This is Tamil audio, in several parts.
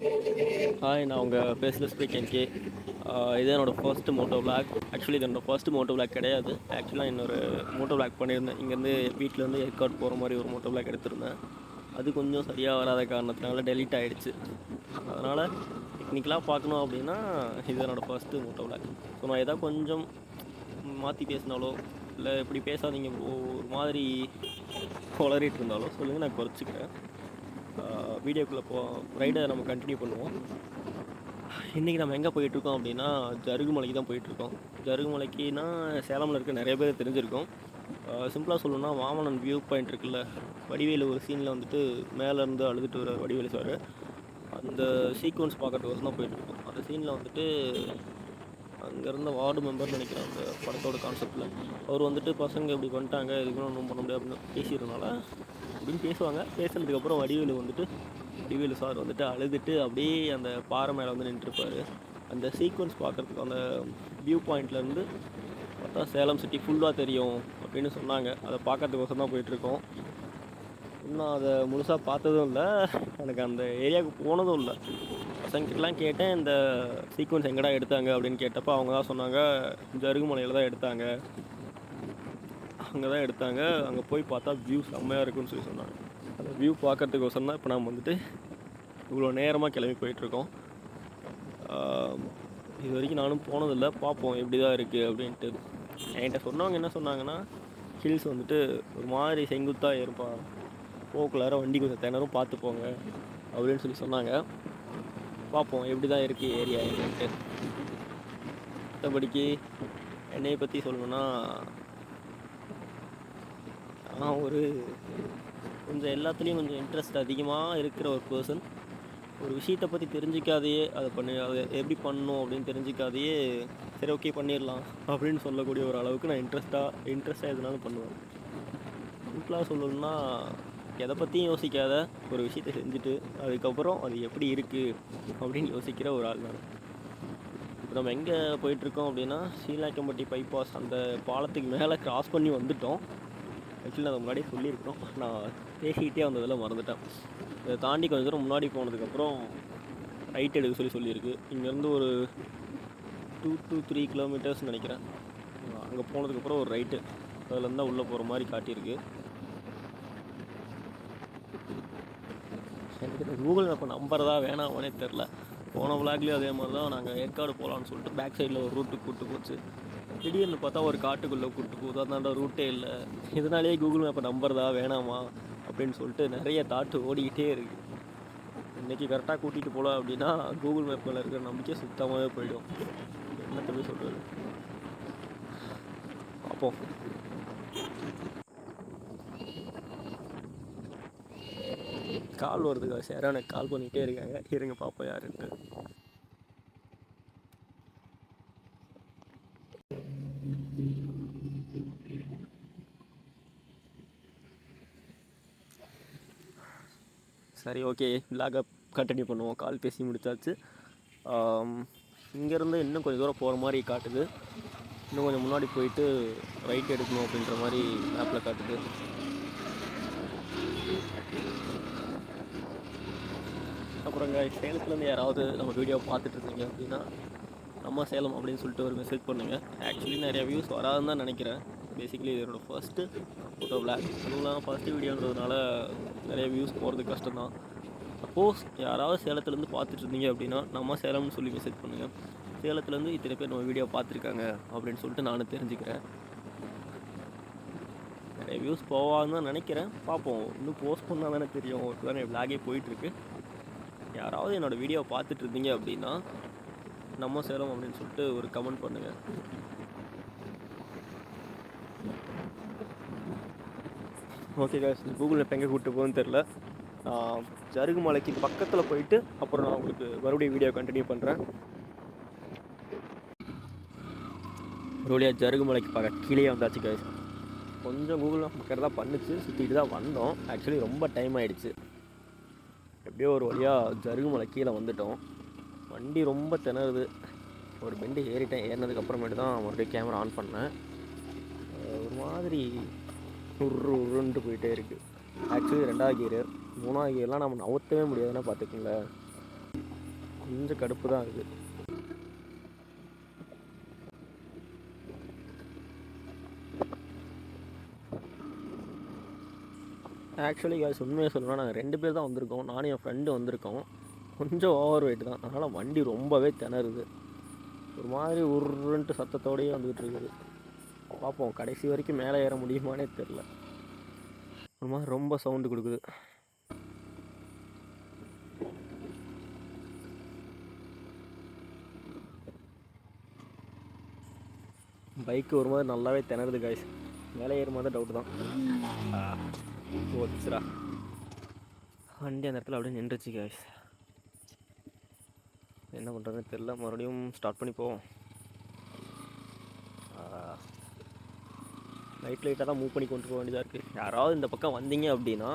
ஹாய், நான் உங்கள் ஃபேஸ்லெஸ் ஸ்பீக் என்கே. இது என்னோடய ஃபர்ஸ்ட் மோட்டோ விளாக். ஆக்சுவலி இது என்னோடய ஃபர்ஸ்ட் மோட்டோ விளாக் கிடையாது. ஆக்சுவலாக இன்னொரு மோட்டோ விளாக் பண்ணியிருந்தேன். இங்கேருந்து வீட்டிலேருந்து ஏற்காடு போகிற மாதிரி ஒரு மோட்டோ விளாக் எடுத்திருந்தேன். அது கொஞ்சம் சரியாக வராத காரணத்தினால டெலீட் ஆகிடுச்சு. அதனால் டெக்னிக்கலாக பார்க்கணும் அப்படின்னா இது என்னோடய ஃபர்ஸ்ட்டு மோட்டோ விளாக். ஸோ நான் எதாவது கொஞ்சம் மாற்றி பேசினாலோ இல்லை இப்படி பேசாதீங்க ஒரு மாதிரி கொளறிட்டு இருந்தாலோ சொல்லுங்கள், நான் குறைச்சிக்கிறேன். வீடியோக்குள்ளே ரைடை நம்ம கண்டினியூ பண்ணுவோம். இன்றைக்கி நம்ம எங்கே போயிட்டுருக்கோம் அப்படின்னா ஜருகு மலைக்கு தான் போயிட்டுருக்கோம். ஜருகு மலைக்குன்னா சேலமில் இருக்க நிறைய பேர் தெரிஞ்சிருக்கோம். சிம்பிளாக சொல்லணும்னா மாமன்னன் வியூ பாயிண்ட் இருக்குல்ல, வடிவேலு ஒரு சீனில் வந்துட்டு மேலேருந்து அழுதுட்டு வர வடிவேலு சார், அந்த சீக்வன்ஸ் பார்க்கறதுக்கோசம் தான் போயிட்டுருக்கோம். அந்த சீனில் வந்துட்டு அங்கே இருந்த வார்டு மெம்பர்னு நினைக்கிறேன் அந்த படத்தோட கான்செப்டில். அவர் வந்துட்டு பசங்க இப்படி பண்ணிட்டாங்க, இதுக்கு ஒன்றும் பண்ண முடியாது அப்படின்னு பேசிடுறதுனால அப்படின்னு பேசுவாங்க. பேசுனதுக்கப்புறம் வடிவேலு சார் வந்துட்டு அழுதுட்டு அப்படியே அந்த பாறை மேலே வந்து நின்றுருப்பார். அந்த சீக்வன்ஸ் பார்க்குறதுக்கு அந்த வியூ பாயிண்ட்லேருந்து பார்த்தா சேலம் சிட்டி ஃபுல்லாக தெரியும் அப்படின்னு சொன்னாங்க. அதை பார்க்கறதுக்கோசம் தான் போயிட்டுருக்கோம். இன்னும் அதை முழுசாக பார்த்ததும் இல்லை, எனக்கு அந்த ஏரியாவுக்கு போனதும் இல்லை. பசங்கிட்டலாம் கேட்டேன், இந்த சீக்வன்ஸ் எங்கடா எடுத்தாங்க அப்படின்னு கேட்டப்போ அவங்க தான் சொன்னாங்க, ஜருகுமலையில் தான் எடுத்தாங்க, அங்கே போய் பார்த்தா வியூ செம்மையாக இருக்குன்னு சொல்லி சொன்னாங்க. அந்த வியூ பார்க்குறதுக்கோசரம் தான் இப்போ நம்ம வந்துட்டு இவ்வளோ நேரமாக கிளம்பி போயிட்டுருக்கோம். இது வரைக்கும் நானும் போனதில்லை, பார்ப்போம் எப்படி தான் இருக்குது அப்படின்ட்டு. என்கிட்ட சொன்னவங்க என்ன சொன்னாங்கன்னா, ஹில்ஸ் வந்துட்டு ஒரு மாதிரி செங்குத்தாக ஏறுப்பா, போக்குள்ளார வண்டி கொஞ்சம் திணறும், பார்த்து போங்க அப்படின்னு சொல்லி சொன்னாங்க. பார்ப்போம் எப்படி தான் இருக்குது ஏரியா அப்படின்ட்டு. மற்றபடிக்கு என்னையை பற்றி சொல்லணுன்னா, நான் ஒரு கொஞ்சம் எல்லாத்துலேயும் கொஞ்சம் இன்ட்ரெஸ்ட் அதிகமாக இருக்கிற ஒரு பர்சன். ஒரு விஷயத்தை பற்றி தெரிஞ்சிக்காதையே அதை அதை எப்படி பண்ணணும் அப்படின்னு தெரிஞ்சிக்காதையே சரி ஓகே பண்ணிடலாம் அப்படின்னு சொல்லக்கூடிய ஒரு அளவுக்கு நான் இன்ட்ரெஸ்ட்டாக எதுனாலும் பண்ணுவேன். சிம்பிளாக சொல்லணும்னா, எதை பற்றியும் யோசிக்காத ஒரு விஷயத்தை செஞ்சுட்டு அதுக்கப்புறம் அது எப்படி இருக்குது அப்படின்னு யோசிக்கிற ஒரு ஆள் நான். இப்போ நம்ம எங்கே போயிட்டுருக்கோம் அப்படின்னா, ஸ்ரீலாக்கம்பட்டி பைபாஸ் அந்த பாலத்துக்கு மேலே கிராஸ் பண்ணி வந்துவிட்டோம். ஆக்சுவலி நான் முன்னாடியே சொல்லியிருக்கோம், நான் பேசிக்கிட்டே வந்ததில் மறந்துட்டேன். இதை தாண்டி கொஞ்சம் தூரம் முன்னாடி போனதுக்கப்புறம் ரைட் எடுக்க சொல்லியிருக்கு. இங்கேருந்து ஒரு 2 to 3 கிலோமீட்டர்ஸ் நினைக்கிறேன். அங்கே போனதுக்கப்புறம் ஒரு ரைட்டு, அதுலேருந்து தான் உள்ளே போகிற மாதிரி காட்டியிருக்கு. எனக்கு இந்த கூகுள் மேப்பை நம்புறதா வேணாமனே தெரில. போன விளாக்லேயும் அதே மாதிரி தான் நாங்கள் ஏற்காடு போகலான்னு சொல்லிட்டு பேக் சைடில் ஒரு ரூட்டுக்கு கூப்பிட்டு போச்சு. திடீர்னு பார்த்தா ஒரு காட்டுக்குள்ளே கூப்பிட்டு போகுது, அதான்டா ரூட்டே இல்லை. இதனாலேயே கூகுள் மேப்பை நம்புறதா வேணாமா அப்படின்னு சொல்லிட்டு நிறைய தாட்டு ஓடிக்கிட்டே இருக்குது. இன்றைக்கி கரெக்டாக கூட்டிகிட்டு போகல அப்படின்னா கூகுள் மேப் மேலே இருக்கிற நம்பிக்கை சுத்தமாகவே போயிடும். என்னத்தை போய் சொல்கிறது, பார்ப்போம். கால் வருதுக்கா, சார் எனக்கு கால் பண்ணிகிட்டே இருக்காங்க, இருங்க பார்ப்போம் யாருன்ட்டு. சரி ஓகே, விளாகை கண்டினியூ பண்ணுவோம். கால் பேசி முடிச்சாச்சு. இங்கேருந்து இன்னும் கொஞ்சம் தூரம் போகிற மாதிரி காட்டுது. இன்னும் கொஞ்சம் முன்னாடி போயிட்டு ரைட் எடுக்கணும் அப்படின்ற மாதிரி மேப்பில் காட்டுது. அப்புறங்க சேலத்துலேருந்து யாராவது நம்ம வீடியோ பார்த்துட்டு இருந்தீங்க அப்படின்னா நம்ம சேலம் அப்படின்னு சொல்லிட்டு ஒரு மெசேஜ் பண்ணுங்கள். ஆக்சுவலி நிறைய வியூஸ் வராதுன்னு தான் நினைக்கிறேன். பேசிக்கலி இது என்னோடய ஃபஸ்ட்டு ஃபோட்டோ விளாக், அதுவும் ஃபஸ்ட்டு வீடியோன்றதுனால நிறைய வியூஸ் போகிறது கஷ்டம்தான். சப்போஸ் யாராவது சேலத்துலேருந்து பார்த்துட்டு இருந்தீங்க அப்படின்னா நம்ம சேலம்னு சொல்லி மெசேஜ் பண்ணுங்கள். சேலத்துலேருந்து இத்தனை பேர் நம்ம வீடியோ பார்த்துருக்காங்க அப்படின்னு சொல்லிட்டு நானும் தெரிஞ்சுக்கிறேன். நிறைய வியூஸ் போவான்னு தான் நினைக்கிறேன், பார்ப்போம். இன்னும் போஸ்ட் பண்ணால் தானே தெரியும். இப்போ தானே விளாகே போயிட்டுருக்கு. யாராவது என்னோடய வீடியோவை பார்த்துட்டு இருந்தீங்க அப்படின்னா நம்ம சேலம் அப்படின்னு சொல்லிட்டு ஒரு கமெண்ட் பண்ணுங்கள். ஓகே காய்ஸ், கூகுள் மேப் எங்கே கூப்பிட்டு போகுதுன்னு தெரில. ஜருகு மலைக்கு பக்கத்தில் போயிட்டு அப்புறம் நான் உங்களுக்கு மறுபடியும் வீடியோ கண்டினியூ பண்ணுறேன். மறுபடியும் ஜருகு மலைக்கு பார்க்க கீழே வந்தாச்சு காய்ஸ். கொஞ்சம் கூகுள் மேப் பக்கத்தில் தான் பண்ணிச்சு, சுற்றிட்டு தான் வந்தோம். ஆக்சுவலி ரொம்ப டைம் ஆகிடுச்சு. எப்படியோ ஒரு வழியாக ஜருகு மலை கீழே வந்துவிட்டோம். வண்டி ரொம்ப திணறுது. ஒரு பெண்டு ஏறிட்டேன். ஏறினதுக்கப்புறமேட்டு தான் மறுபடியும் கேமரா ஆன் பண்ணேன். ஒரு மாதிரி உருண்டு போயிட்டே இருக்குது. ஆக்சுவலி 2வது கியரு, 3வது கியர்லாம் நம்ம நவுத்தவே முடியாதுன்னா பார்த்துக்குங்களேன். கொஞ்சம் கடுப்பு தான் இருக்குது. ஆக்சுவலி காய்ஸ் உண்மையாக சொல்லணும்னா நாங்கள் 2 பேர் தான் வந்திருக்கோம். நானும் என் ஃப்ரெண்டு வந்திருக்கோம். கொஞ்சம் ஓவர் வெயிட் தான், அதனால் வண்டி ரொம்பவே திணறுது. ஒரு மாதிரி உருன்ட்டு சத்தத்தோடையே வந்துக்கிட்டு இருக்குது. பார்ப்போம் கடைசி வரைக்கும் மேலே ஏற முடியுமானே தெரில. ஒரு மாதிரி ரொம்ப சவுண்டு கொடுக்குது. பைக்கு ஒரு மாதிரி நல்லாவே திணறுது காய்ஸ். மேலே ஏறுமா தான் டவுட்டு தான். ஓச்சுரா வண்டி அந்த இடத்துல அப்படியே நின்றுச்சு காய்ஸ். என்ன பண்ணுறதுன்னு தெரில. மறுபடியும் ஸ்டார்ட் பண்ணி போவோம். லைட்டாக தான் மூவ் பண்ணி கொண்டு போக வேண்டியதாக இருக்குது. யாராவது இந்த பக்கம் வந்தீங்க அப்படின்னா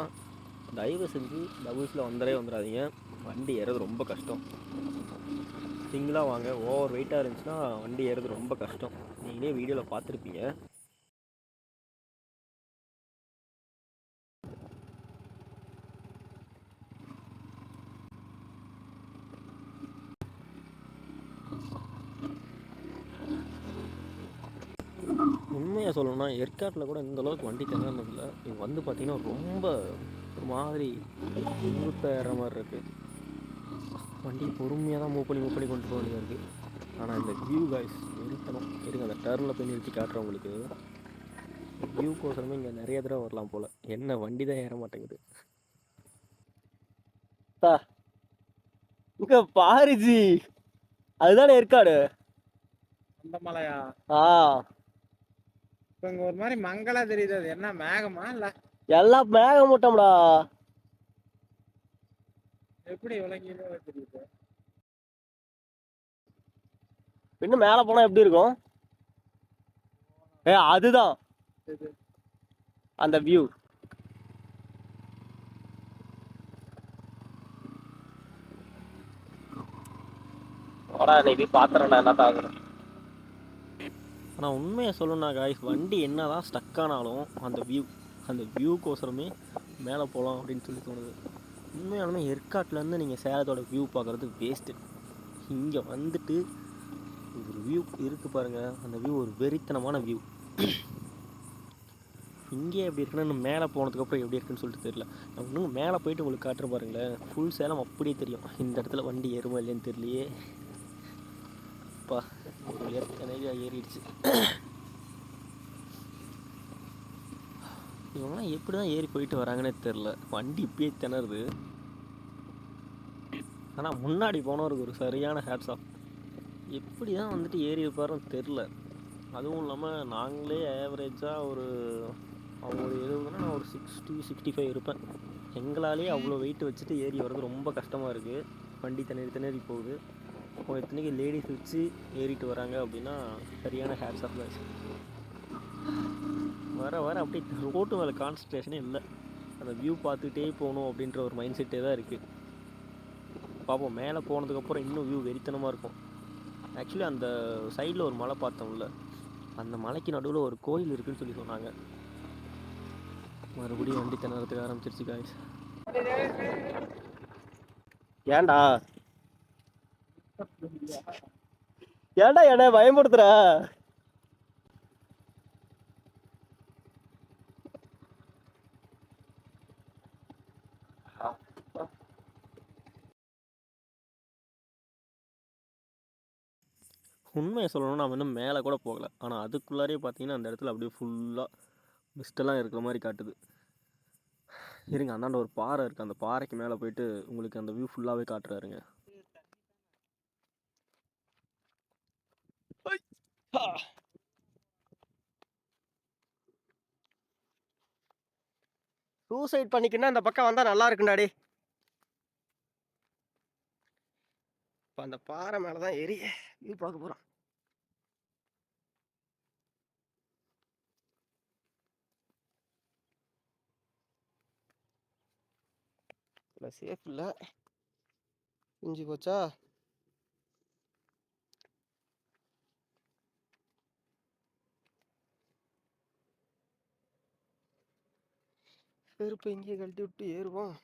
தயவு செஞ்சு டபுள்ஸில் வந்துடாதீங்க. வண்டி ஏறது ரொம்ப கஷ்டம். சிங்கிளாக வாங்க. ஓவர் வெயிட்டாக இருந்துச்சுன்னா வண்டி ஏறது ரொம்ப கஷ்டம். நீங்களே வீடியோவில் பார்த்துருப்பீங்க. உண்மையாக சொல்லணும்னா ஏற்காட்டில் கூட இந்த அளவுக்கு வண்டி திணறினதில்லை. இது வந்து பார்த்திங்கன்னா ரொம்ப ஒரு மாதிரி ஏற மாதிரி இருக்குது. வண்டி பொறுமையாக தான் மூவ் பண்ணி கொண்டு போக வேண்டியதாக இருக்குது. ஆனால் இந்த வியூ காய்ஸ் நிறுத்தணும். இருங்க அந்த டர்னில் போய் நிறுத்தி காட்டுறேன் உங்களுக்கு. வியூக்கோசரமே இங்கே நிறைய தடவை வரலாம் போல். என்ன வண்டி தான் ஏற மாட்டேங்குது. இங்கே பாருஜி, அதுதானே ஏற்காடு. அந்த மலையா? ஆ, இப்போ இங்கே ஒரு மாதிரி மங்களா தெரியுது. அது என்ன மேகமா இல்லை? எல்லாம் மேகமூட்டம்டா. எப்படி விளங்கினே தெரியுது. இன்னும் மேலே போனால் எப்படி இருக்கும்? அதுதான் அந்த வியூ. ஆனால் உண்மையை சொல்லணும்னா காய்ஸ் வண்டி என்ன தான் ஸ்டக் ஆனாலும் அந்த வியூக்கோசரமே மேலே போகலாம் அப்படின்னு சொல்லி தோணுது. உண்மையாலுமே ஏற்காட்டிலேருந்து நீங்கள் சேலத்தோட வியூ பார்க்குறது வேஸ்ட்டு. இங்கே வந்துட்டு ஒரு வியூ இருக்குது பாருங்கள். அந்த வியூ ஒரு வெறித்தனமான வியூ. இங்கே எப்படி இருக்குன்னு மேலே போனதுக்கப்புறம் எப்படி இருக்குன்னு சொல்லிட்டு தெரியல. நான் இன்னும் மேலே போயிட்டு உங்களுக்கு காட்டுற பாருங்களேன். ஃபுல் சேலம் அப்படியே தெரியும். இந்த இடத்துல வண்டி ஏறுமா இல்லைன்னு தெரியலையே. அப்பா ஒரு ஏற்கனவே ஏறிடுச்சு. இவங்களாம் எப்படி தான் ஏறி போயிட்டு வராங்கன்னே தெரில. வண்டி இப்பயே திணறுது. ஆனால் முன்னாடி போனவருக்கு ஒரு சரியான ஹேட்ஸ் ஆஃப். எப்படி தான் வந்துட்டு ஏறி இருப்பாருன்னு தெரில. அதுவும் இல்லாமல் நாங்களே ஆவரேஜாக அவங்க ஒரு 70னா நான் ஒரு 60-65 இருப்பேன். எங்களாலேயே அவ்வளோ வெயிட் வச்சுட்டு ஏறி வர்றது ரொம்ப கஷ்டமாக இருக்குது. வண்டி திணறி போகுது. இப்போ இத்தனைக்கு லேடிஸ் வச்சு ஏறிட்டு வராங்க அப்படின்னா சரியான ஹேட்ஸ் ஆஃப் தான். வர அப்படியே ரோட்டு மேலே கான்சன்ட்ரேஷனே இல்லை. அந்த வியூ பார்த்துக்கிட்டே போகணும் அப்படின்ற ஒரு மைண்ட் செட்டே தான் இருக்குது. பார்ப்போம் மேலே போனதுக்கப்புறம் இன்னும் வியூ வெறித்தனமாக இருக்கும். ஆக்சுவலி அந்த சைடில் ஒரு மலை பார்த்தோம்ல, அந்த மலைக்கு நடுவில் ஒரு கோயில் இருக்குதுன்னு சொல்லி சொன்னாங்க. மறுபடியும் வண்டி திணறதுக்கு ஆரம்பிச்சிருச்சு காய்ஸ். ஏன்டா என்ன பயன்படுத்துற? உண்மையை சொல்லணும்னா நம்ம இன்னும் மேலே கூட போகலை. ஆனால் அதுக்குள்ளாரே பார்த்தீங்கன்னா அந்த இடத்துல அப்படியே ஃபுல்லாக மிஸ்டெல்லாம் இருக்கிற மாதிரி காட்டுது. இருங்க அந்தாண்ட ஒரு பாறை இருக்குது. அந்த பாறைக்கு மேலே போயிட்டு உங்களுக்கு அந்த வியூ ஃபுல்லாகவே காட்டுறாருங்க. சூசைட் பண்ணிக்கின்னா இந்த பக்கம் வந்தால் நல்லா இருக்குண்டாடி. இப்போ அந்த பாறை மேலே தான் ஏறி வியூ பார்க்க போகிறோம். இல்லை சேஃப் இல்லை, பிஞ்சு போச்சா. செருப்பு இங்கேயே கழட்டி விட்டு ஏறுவோம்.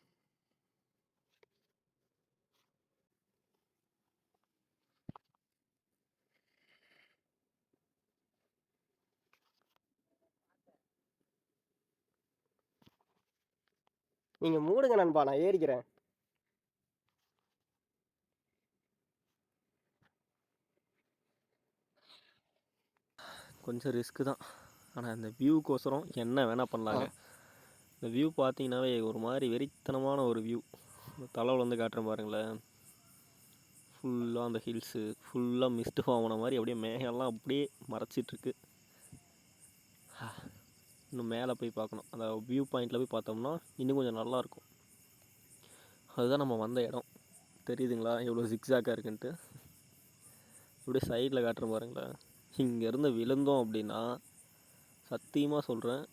நீங்கள் மூடுங்க நண்பா, நான் ஏறிக்கிறேன். கொஞ்சம் ரிஸ்க்கு தான், ஆனால் அந்த வியூக்கோசரம் என்ன வேணால் பண்ணலாங்க. இந்த வியூ பார்த்தீங்கன்னாவே ஒரு மாதிரி வெறித்தனமான ஒரு வியூ. இந்த தலைவில் வந்து காட்டுறேன் பாருங்களேன். ஃபுல்லாக அந்த ஹில்ஸு ஃபுல்லாக மிஸ்ட் ஃபார்ம் ஆன மாதிரி அப்படியே மேகம்லாம் அப்படியே மறைச்சிட்ருக்கு. இன்னும் மேலே போய் பார்க்கணும். அந்த வியூ பாயிண்டில் போய் பார்த்தோம்னா இன்னும் கொஞ்சம் நல்லாயிருக்கும். அதுதான் நம்ம வந்த இடம். தெரியுதுங்களா எவ்வளோ ஜிக்ஸாக்காக இருக்குன்ட்டு? அப்படியே சைடில் காட்டுற பாருங்களேன். இங்கேருந்து விழுந்தோம் அப்படின்னா சத்தியமாக சொல்கிறேன்,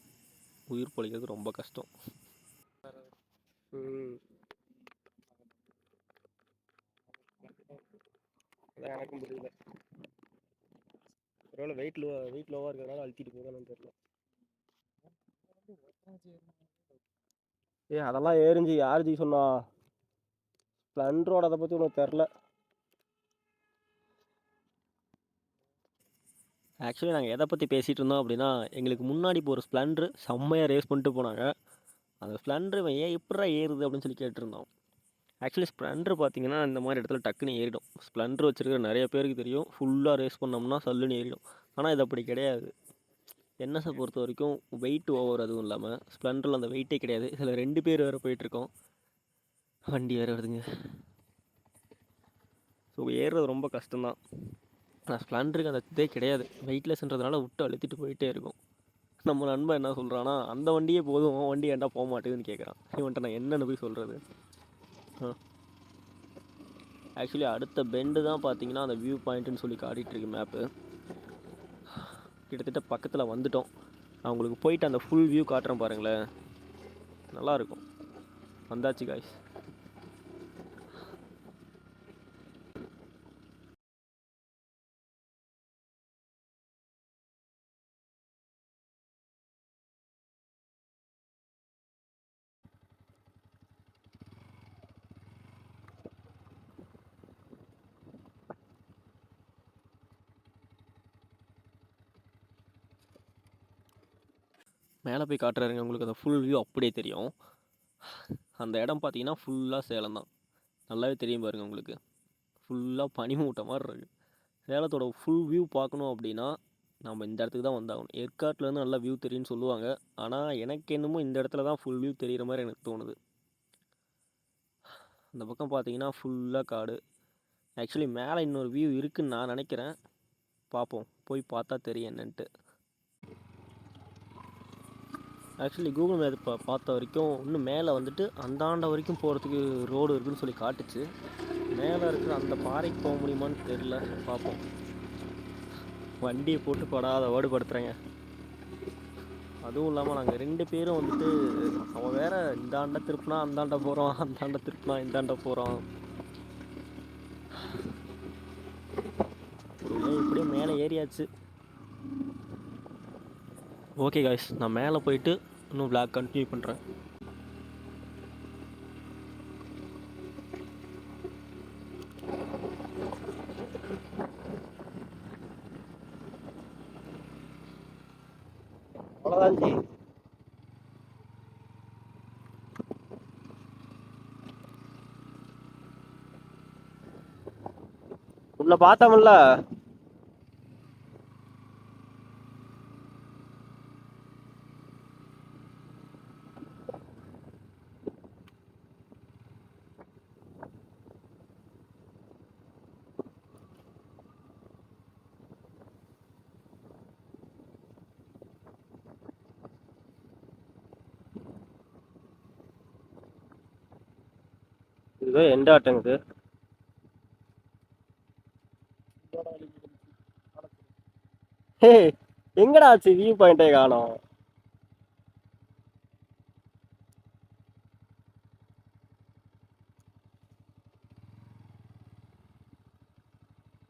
உயிர் பொழைக்கிறது ரொம்ப கஷ்டம். அதான் எனக்கும் புரியல. ஒருவேளை வெயிட் லோவாக இருக்கிறதுனால அழுத்திட்டு போதானு தெரியல. அதெல்லாம் ஏறிஞ்சு யார் ஜி சொன்னா? ஸ்ப்ளெண்டரோட அதை பற்றி உனக்கு தெரில. ஆக்சுவலி நாங்கள் எதை பற்றி பேசிகிட்டு இருந்தோம் அப்படின்னா, எங்களுக்கு முன்னாடி இப்போ ஒரு ஸ்ப்ளெண்டர் செம்மையாக ரேஸ் பண்ணிட்டு போனாங்க. அந்த ஸ்ப்ளெண்டர் எப்படா ஏறுது அப்படின்னு சொல்லி கேட்டிருந்தோம். ஆக்சுவலி ஸ்ப்ளெண்டர் பார்த்தீங்கன்னா இந்த மாதிரி இடத்துல டக்குன்னு ஏறிடும். ஸ்ப்ளெண்டர் வச்சுருக்கிற நிறைய பேருக்கு தெரியும், ஃபுல்லாக ரேஸ் பண்ணோம்னா சல்லுன்னு ஏறிடும். ஆனால் இது அப்படி கிடையாது. என்எஸை பொறுத்த வரைக்கும் வெயிட் ஓவர் அதுவும் இல்லாமல் ஸ்ப்ளெண்டரில் அந்த வெயிட்டே கிடையாது. இதில் 2 பேர் வேறு போயிட்டுருக்கோம். வண்டி வேறு வருதுங்க. ஸோ ஏறுறது ரொம்ப கஷ்டம்தான். ஆனால் ஸ்ப்ளெண்டருக்கு அந்த இதே கிடையாது. வெயிட்லெஸ்ன்றதுனால விட்டு அழுத்திட்டு போயிட்டே இருக்கும். நம்ம நண்பன் என்ன சொல்கிறான்னா, அந்த வண்டியே போதும், வண்டி ஏன்டா போக மாட்டேங்குதுன்னு கேட்குறான். இவன்ட்ட நான் என்னென்னு போய் சொல்கிறது? ஆக்சுவலி அடுத்த பெண்டு தான் பார்த்தீங்கன்னா அந்த வியூ பாயிண்ட்டுன்னு சொல்லி காட்டிகிட்ருக்கு மேப்பு. கிட்டத்தட்ட பக்கத்தில் வந்துட்டோம். நான் உங்களுக்கு போயிட்டு அந்த ஃபுல் வியூ காட்டுறேன் பாருங்களேன், நல்லாயிருக்கும். வந்தாச்சு காய்ஸ். மேலே போய் காட்டுறாருங்க, உங்களுக்கு அந்த ஃபுல் வியூ அப்படியே தெரியும். அந்த இடம் பார்த்தீங்கன்னா ஃபுல்லாக சேலம் தான். நல்லாவே தெரியும் பாருங்கள் உங்களுக்கு. ஃபுல்லாக பனிமூட்டை மாதிரி இருக்குது. சேலத்தோட ஃபுல் வியூ பார்க்கணும் அப்படின்னா நம்ம இந்த இடத்துக்கு தான் வந்தாகணும். ஏற்காட்டிலேருந்து நல்லா வியூ தெரியும்னு சொல்லுவாங்க. ஆனால் எனக்கு என்னமோ இந்த இடத்துல தான் ஃபுல் வியூ தெரிகிற மாதிரி எனக்கு தோணுது. அந்த பக்கம் பார்த்தீங்கன்னா ஃபுல்லாக காடு. ஆக்சுவலி மேலே இன்னொரு வியூ இருக்குதுன்னு நான் நினைக்கிறேன். பார்ப்போம், போய் பார்த்தா தெரியும் என்னன்ட்டு. ஆக்சுவலி கூகுள் மேப்பை பார்த்த வரைக்கும் இன்னும் மேலே வந்துட்டு அந்தாண்ட வரைக்கும் போகிறதுக்கு ரோடு இருக்குதுன்னு சொல்லி காட்டுச்சு. மேலே இருக்கிற அந்த பாறைக்கு போக முடியுமான்னு தெரில, பார்ப்போம். வண்டியை போட்டு படாத பாடுபடுத்துகிறேங்க. அதுவும் இல்லாமல் நாங்கள் 2 பேரும் வந்துட்டு, அவன் வேறு இந்தாண்ட திருப்பினா அந்தாண்ட போகிறோம், அந்தாண்ட திருப்பினா இந்தாண்ட போகிறோம். இப்படியே மேலே ஏறியாச்சு. ஓகே காய்ஸ், நான் மேலே போயிட்டு இன்னும் விளாக் கண்டினியூ பண்ணுறேன். அவ்வளோதான் ஜி. உன்னை பார்த்தோம்ல, இதுதான் எந்த ஆட்டங்குது. ஹே, எங்கடா ஆச்சு வியூ பாயிண்டே காணோம்.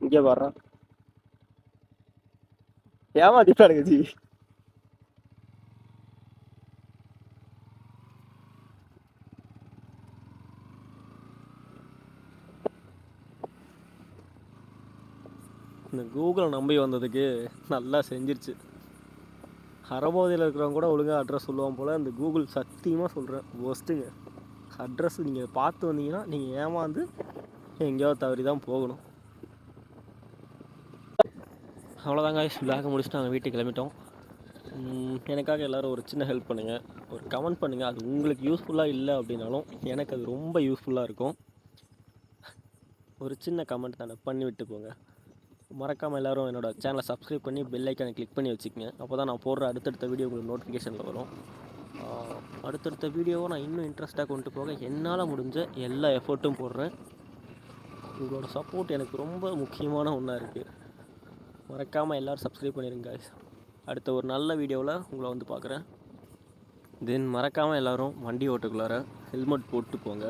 இங்கே வர்றான், ஏமாத்திட்டானுங்க ஜி. இந்த கூகுளை நம்பி வந்ததுக்கு நல்லா செஞ்சிருச்சு. அறபோதையில் இருக்கிறவங்க கூட ஒழுங்காக அட்ரஸ் சொல்லுவான் போல். இந்த கூகுள் சத்தியமாக சொல்கிறேன் ஒஸ்ட்டுங்க. அட்ரஸ் நீங்கள் பார்த்து வந்தீங்கன்னா நீங்கள் ஏமாந்து எங்கேயாவது தவறி தான் போகணும். அவ்வளோதாங்க விளாக முடிச்சுட்டு நாங்கள் வீட்டுக்கு கிளம்பிட்டோம். எனக்காக எல்லோரும் ஒரு சின்ன ஹெல்ப் பண்ணுங்கள், ஒரு கமெண்ட் பண்ணுங்கள். அது உங்களுக்கு யூஸ்ஃபுல்லாக இல்லை அப்படின்னாலும் எனக்கு அது ரொம்ப யூஸ்ஃபுல்லாக இருக்கும். ஒரு சின்ன கமெண்ட் தானே, பண்ணி விட்டு போங்க. மறக்காமல் எல்லோரும் என்னோடய சேனலை சப்ஸ்கிரைப் பண்ணி பெல் ஐக்கானை கிளிக் பண்ணி வச்சுக்கோங்க. அப்போ தான் நான் போடுற அடுத்தடுத்த வீடியோ உங்களுக்கு நோட்டிஃபிகேஷனில் வரும். அடுத்தடுத்த வீடியோவை நான் இன்னும் இன்ட்ரெஸ்ட்டாக கொண்டு போக என்னால் முடிஞ்ச எல்லா எஃபர்ட்டும் போடுறேன். உங்களோட சப்போர்ட் எனக்கு ரொம்ப முக்கியமான ஒன்றா இருக்குது. மறக்காமல் எல்லோரும் சப்ஸ்கிரைப் பண்ணிடுங்க guys. அடுத்த ஒரு நல்ல வீடியோவில் உங்களை வந்து பார்க்குறேன். தென் மறக்காமல் எல்லோரும் வண்டி ஓட்டுக்குள்ளார ஹெல்மெட் போட்டு போங்க.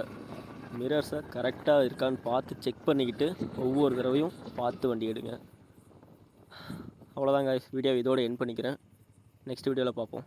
மிரர்ஸை கரெக்டாக இருக்கான்னு பார்த்து செக் பண்ணிக்கிட்டு ஒவ்வொரு தடவையும் பார்த்து வண்டி எடுங்க. அவ்வளோதான் guys, வீடியோ இதோடு எண்ட் பண்ணிக்கிறேன். நெக்ஸ்ட் வீடியோவில் பார்ப்போம்.